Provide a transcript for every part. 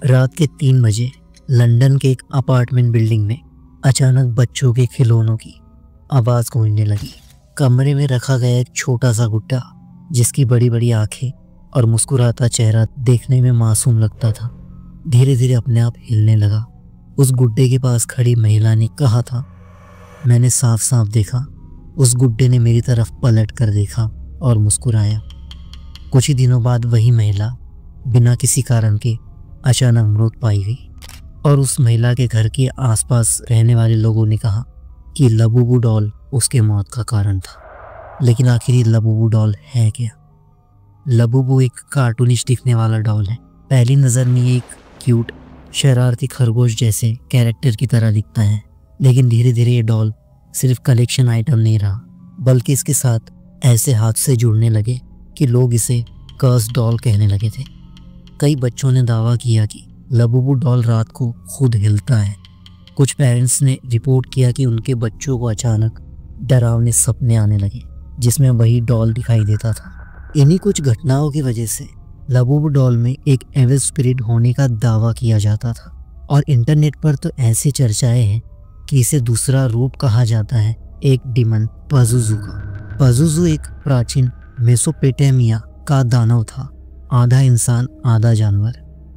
रात के 3 बजे लंदन के एक अपार्टमेंट बिल्डिंग में अचानक बच्चों के खिलौनों की आवाज़ गूंजने लगी। कमरे में रखा गया एक छोटा सा गुड्डा, जिसकी बड़ी बड़ी आंखें और मुस्कुराता चेहरा देखने में मासूम लगता था, धीरे धीरे अपने आप हिलने लगा। उस गुड्डे के पास खड़ी महिला ने कहा था। मैंने साफ साफ देखा। उस गुड्डे ने मेरी तरफ पलट कर देखा और मुस्कुराया। कुछ ही दिनों बाद वही महिला बिना किसी कारण के अचानक मृत पाई गई और उस महिला के घर के आसपास रहने वाले लोगों ने कहा कि लबूबू डॉल उसके मौत का कारण था। लेकिन आखिर ये लबूबू डॉल है क्या? लबूबू एक कार्टूनिश दिखने वाला डॉल है। पहली नज़र में ये एक क्यूट शरारती खरगोश जैसे कैरेक्टर की तरह दिखता है, लेकिन धीरे धीरे ये डॉल सिर्फ कलेक्शन आइटम नहीं रहा, बल्कि इसके साथ ऐसे हादसे जुड़ने लगे कि लोग इसे कर्स डॉल कहने लगे थे। कई बच्चों ने दावा किया कि लबूबू डॉल रात को खुद हिलता है। कुछ पेरेंट्स ने रिपोर्ट किया कि उनके बच्चों को अचानक डरावने सपने आने लगे, जिसमें वही डॉल दिखाई देता था। इन्हीं कुछ घटनाओं की वजह से लबूबू डॉल में एक एविल स्पिरिट होने का दावा किया जाता था और इंटरनेट पर तो ऐसी चर्चाएं हैं कि इसे दूसरा रूप कहा जाता है एक डिमन पजुजू का। पजुजू एक प्राचीन मेसोपोटामिया का दानव था, आधा इंसान आधा जानवर,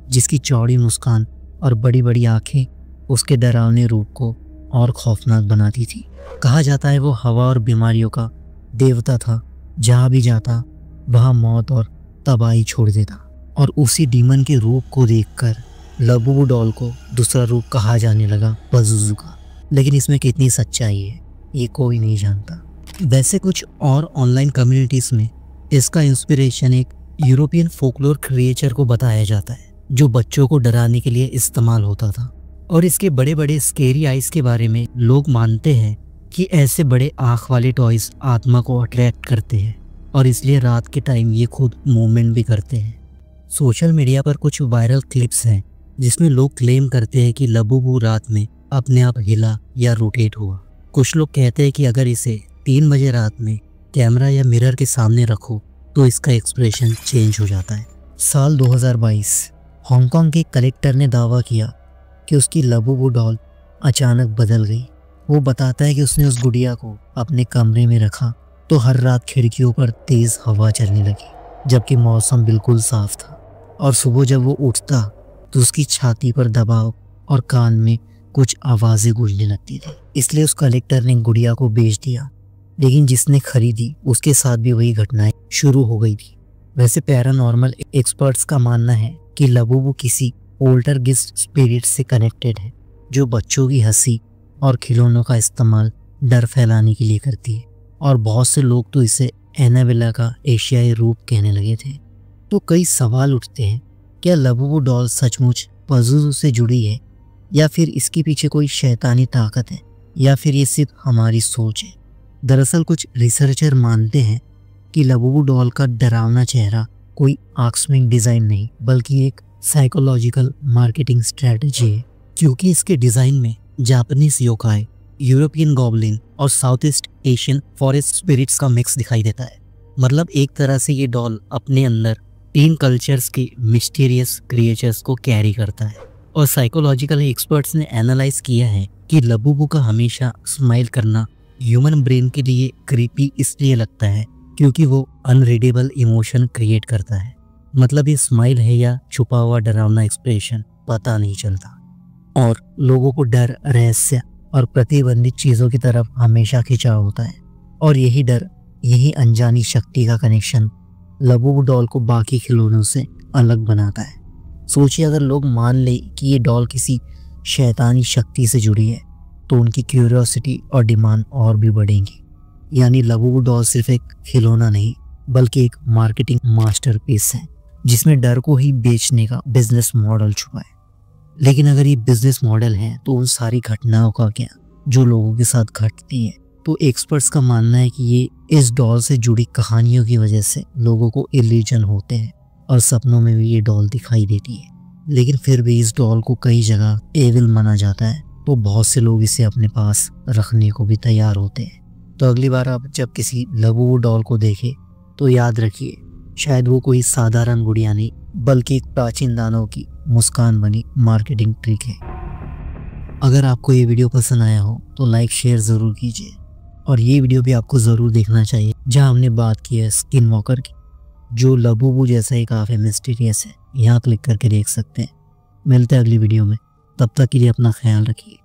जिसकी चौड़ी मुस्कान और बड़ी बड़ी आंखें उसके डरावने रूप को और खौफनाक बनाती थी। कहा जाता है वो हवा और बीमारियों का देवता था, जहाँ भी जाता वहाँ मौत और तबाही छोड़ देता। और उसी डीमन के रूप को देखकर लबूबू डॉल को दूसरा रूप कहा जाने लगा पजुजू का। लेकिन इसमें कितनी सच्चाई है ये कोई नहीं जानता। वैसे कुछ और ऑनलाइन कम्युनिटीज़ में इसका इंस्पिरेशन एक यूरोपियन फोकलोर क्रिएचर को बताया जाता है, जो बच्चों को डराने के लिए इस्तेमाल होता था। और इसके बड़े बड़े स्केरी आइज के बारे में लोग मानते हैं कि ऐसे बड़े आँख वाले टॉयज आत्मा को अट्रैक्ट करते हैं और इसलिए रात के टाइम ये खुद मूवमेंट भी करते हैं। सोशल मीडिया पर कुछ वायरल क्लिप्स हैं जिसमें लोग क्लेम करते हैं कि लबूबू रात में अपने आप हिला या रोटेट हुआ। कुछ लोग कहते हैं कि अगर इसे 3 बजे रात में कैमरा या मिरर के सामने रखो तो इसका एक्सप्रेशन चेंज हो जाता है। साल 2022 हांगकांग के कलेक्टर ने दावा किया कि उसकी लबूबू डॉल अचानक बदल गई। वो बताता है कि उसने उस गुड़िया को अपने कमरे में रखा तो हर रात खिड़कियों पर तेज़ हवा चलने लगी, जबकि मौसम बिल्कुल साफ था। और सुबह जब वो उठता तो उसकी छाती पर दबाव और कान में कुछ आवाज़ें गूंजने लगती थी। इसलिए उस कलेक्टर ने गुड़िया को बेच दिया, लेकिन जिसने खरीदी उसके साथ भी वही घटनाएं शुरू हो गई थी। वैसे पैरानॉर्मल एक्सपर्ट्स का मानना है कि लबूबू किसी पोल्टरगिस्ट स्पिरिट से कनेक्टेड है, जो बच्चों की हंसी और खिलौनों का इस्तेमाल डर फैलाने के लिए करती है। और बहुत से लोग तो इसे एनाबेला का एशियाई रूप कहने लगे थे। तो कई सवाल उठते हैं, क्या लबूबू डॉल सचमुच पजुजू से जुड़ी है, या फिर इसके पीछे कोई शैतानी ताकत है, या फिर ये सिर्फ हमारी सोच है? दरअसल कुछ रिसर्चर मानते हैं कि लबूबू डॉल का डरावना चेहरा कोई आकस्मिक डिज़ाइन नहीं, बल्कि एक साइकोलॉजिकल मार्केटिंग स्ट्रेटजी है, क्योंकि इसके डिज़ाइन में जापानीज योकाई, यूरोपियन गॉबलिन और South East Asian forest spirits का मिक्स दिखाई देता है। मतलब एक तरह से ये डॉल अपने अंदर 3 कल्चर्स के मिस्टीरियस क्रिएचर्स को कैरी करता है। और साइकोलॉजिकल एक्सपर्ट्स ने एनालाइज किया है कि लबूबू का हमेशा स्माइल करना ह्यूमन ब्रेन के लिए क्रीपी इसलिए लगता है क्योंकि वो अनरीडेबल इमोशन क्रिएट करता है। मतलब ये स्माइल है या छुपा हुआ डरावना एक्सप्रेशन पता नहीं चलता, और लोगों को डर, रहस्य और प्रतिबंधित चीज़ों की तरफ हमेशा खिंचाव होता है। और यही डर, यही अनजानी शक्ति का कनेक्शन लबूबू डॉल को बाकी खिलौनों से अलग बनाता है। सोचिए अगर लोग मान ले कि ये डॉल किसी शैतानी शक्ति से जुड़ी है तो उनकी क्यूरियोसिटी और डिमांड और भी बढ़ेंगी। यानी लबूबू डॉल सिर्फ एक खिलौना नहीं, बल्कि एक मार्केटिंग मास्टरपीस है जिसमें डर को ही बेचने का बिजनेस मॉडल छुपा है। लेकिन अगर ये बिजनेस मॉडल है तो उन सारी घटनाओं का क्या जो लोगों के साथ घटती है? तो एक्सपर्ट्स का मानना है कि ये इस डॉल से जुड़ी कहानियों की वजह से लोगों को इल्यूजन होते हैं और सपनों में भी ये डॉल दिखाई देती है। लेकिन फिर भी इस डॉल को कई जगह एविल माना जाता है, तो बहुत से लोग इसे अपने पास रखने को भी तैयार होते हैं। तो अगली बार आप जब किसी लबूबू डॉल को देखें तो याद रखिए, शायद वो कोई साधारण गुड़िया नहीं, बल्कि एक प्राचीन दानव की मुस्कान बनी मार्केटिंग ट्रिक है। अगर आपको ये वीडियो पसंद आया हो तो लाइक शेयर ज़रूर कीजिए, और ये वीडियो भी आपको ज़रूर देखना चाहिए जहां हमने बात की है स्किन वॉकर की, जो लबूबू जैसा ही काफ़ी मिस्टीरियस है। यहाँ क्लिक करके देख सकते हैं। मिलते हैं अगली वीडियो में, तब तक के लिए अपना ख्याल रखिए।